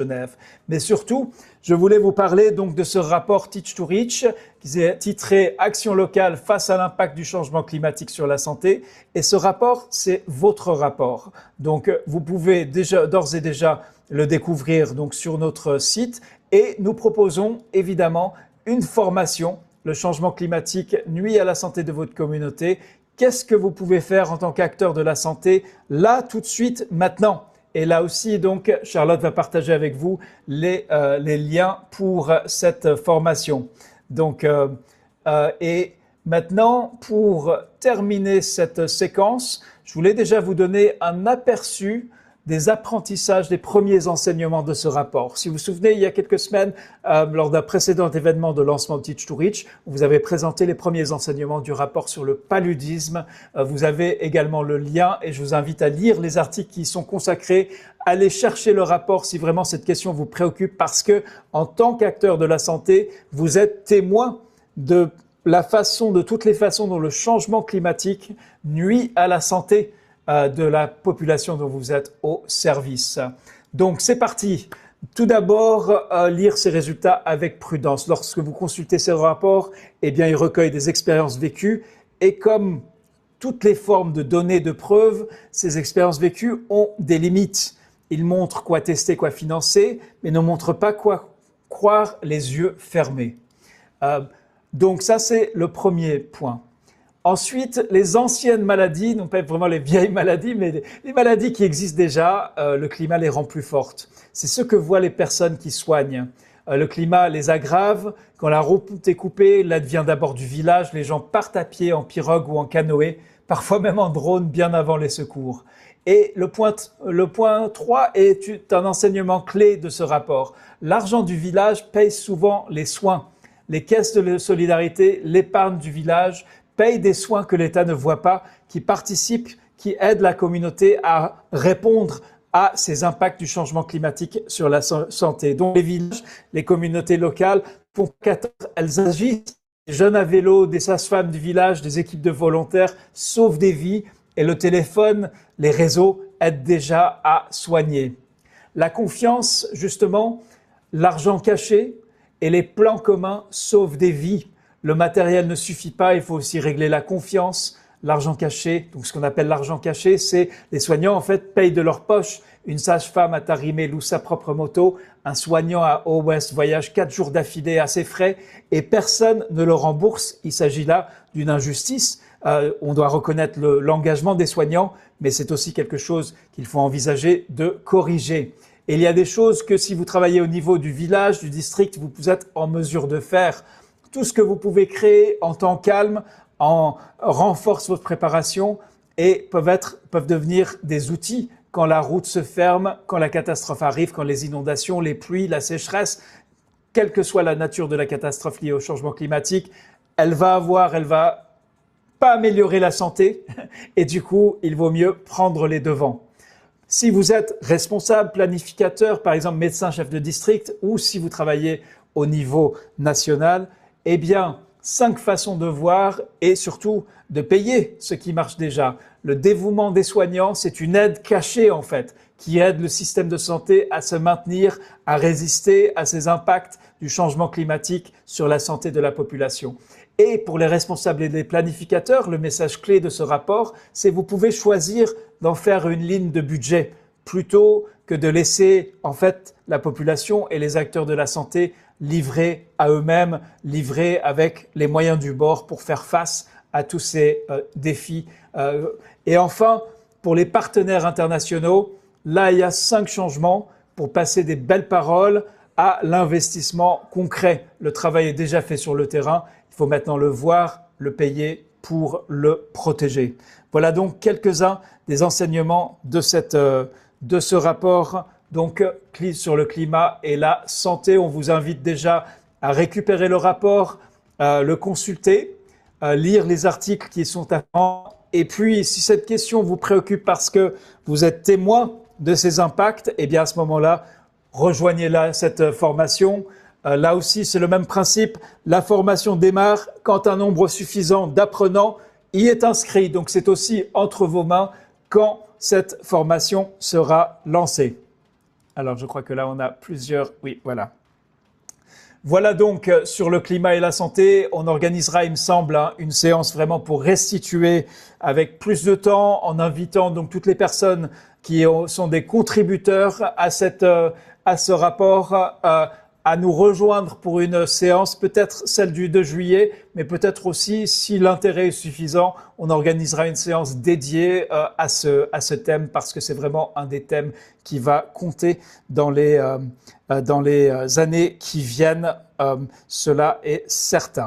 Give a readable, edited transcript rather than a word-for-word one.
Genève. Mais surtout, je voulais vous parler donc de ce rapport Teach to Reach qui est titré Action locale face à l'impact du changement climatique sur la santé. Et ce rapport, c'est votre rapport. Donc, vous pouvez d'ores et déjà le découvrir donc sur notre site. Et nous proposons évidemment une formation. Le changement climatique nuit à la santé de votre communauté. Qu'est-ce que vous pouvez faire en tant qu'acteur de la santé là, tout de suite, maintenant? Et là aussi, donc, Charlotte va partager avec vous les liens pour cette formation. Donc, et maintenant, pour terminer cette séquence, je voulais déjà vous donner un aperçu des apprentissages, des premiers enseignements de ce rapport. Si vous vous souvenez, il y a quelques semaines, lors d'un précédent événement de lancement de Teach to Reach, vous avez présenté les premiers enseignements du rapport sur le paludisme. Vous avez également le lien et je vous invite à lire les articles qui y sont consacrés. Allez chercher le rapport si vraiment cette question vous préoccupe parce que, en tant qu'acteur de la santé, vous êtes témoin de toutes les façons dont le changement climatique nuit à la santé de la population dont vous êtes au service. Donc, c'est parti. Tout d'abord, lire ces résultats avec prudence. Lorsque vous consultez ces rapports, eh bien, ils recueillent des expériences vécues et comme toutes les formes de données de preuves, ces expériences vécues ont des limites. Ils montrent quoi tester, quoi financer, mais ne montrent pas quoi croire les yeux fermés. Donc, ça, c'est le premier point. Ensuite, les anciennes maladies, non pas vraiment les vieilles maladies, mais les maladies qui existent déjà, le climat les rend plus fortes. C'est ce que voient les personnes qui soignent. Le climat les aggrave. Quand la route est coupée, l'aide vient d'abord du village. Les gens partent à pied, en pirogue ou en canoë, parfois même en drone, bien avant les secours. Et le point 3 est un enseignement clé de ce rapport. L'argent du village paye souvent les soins. Les caisses de solidarité, l'épargne du village paye des soins que l'État ne voit pas, qui participent, qui aident la communauté à répondre à ces impacts du changement climatique sur la santé. Donc les villages, les communautés locales font 14, elles agissent. Les jeunes à vélo, des sages-femmes du village, des équipes de volontaires sauvent des vies et le téléphone, les réseaux aident déjà à soigner. La confiance, justement, l'argent caché et les plans communs sauvent des vies. Le matériel ne suffit pas, il faut aussi régler la confiance, l'argent caché. Donc, ce qu'on appelle l'argent caché, c'est les soignants, en fait, payent de leur poche. Une sage-femme à Tarimé loue sa propre moto. Un soignant à Haut-Ouest voyage 4 jours d'affilée à ses frais et personne ne le rembourse. Il s'agit là d'une injustice. On doit reconnaître l'engagement des soignants, mais c'est aussi quelque chose qu'il faut envisager de corriger. Et il y a des choses que si vous travaillez au niveau du village, du district, vous êtes en mesure de faire. Tout ce que vous pouvez créer en temps calme, renforce votre préparation et peuvent devenir des outils quand la route se ferme, quand la catastrophe arrive, quand les inondations, les pluies, la sécheresse, quelle que soit la nature de la catastrophe liée au changement climatique, elle va pas améliorer la santé et du coup, il vaut mieux prendre les devants. Si vous êtes responsable, planificateur, par exemple médecin chef de district, ou si vous travaillez au niveau national, eh bien, 5 façons de voir et surtout de payer ce qui marche déjà. Le dévouement des soignants, c'est une aide cachée en fait, qui aide le système de santé à se maintenir, à résister à ces impacts du changement climatique sur la santé de la population. Et pour les responsables et les planificateurs, le message clé de ce rapport, c'est vous pouvez choisir d'en faire une ligne de budget plutôt que de laisser en fait la population et les acteurs de la santé livrés à eux-mêmes, livrés avec les moyens du bord pour faire face à tous ces défis. Et enfin, pour les partenaires internationaux, là, il y a 5 changements pour passer des belles paroles à l'investissement concret. Le travail est déjà fait sur le terrain. Il faut maintenant le voir, le payer pour le protéger. Voilà donc quelques-uns des enseignements de ce rapport. Donc, sur le climat et la santé, on vous invite déjà à récupérer le rapport, le consulter, lire les articles qui sont avant. Et puis, si cette question vous préoccupe parce que vous êtes témoin de ces impacts, eh bien à ce moment-là, rejoignez cette formation. Là aussi, c'est le même principe. La formation démarre quand un nombre suffisant d'apprenants y est inscrit. Donc, c'est aussi entre vos mains quand cette formation sera lancée. Alors, je crois que là, on a plusieurs... Oui, voilà. Voilà donc sur le climat et la santé. On organisera, il me semble, une séance vraiment pour restituer avec plus de temps, en invitant donc toutes les personnes qui sont des contributeurs à ce rapport, à nous rejoindre pour une séance, peut-être celle du 2 juillet, mais peut-être aussi, si l'intérêt est suffisant, on organisera une séance dédiée à ce thème, parce que c'est vraiment un des thèmes qui va compter dans les années qui viennent. Cela est certain.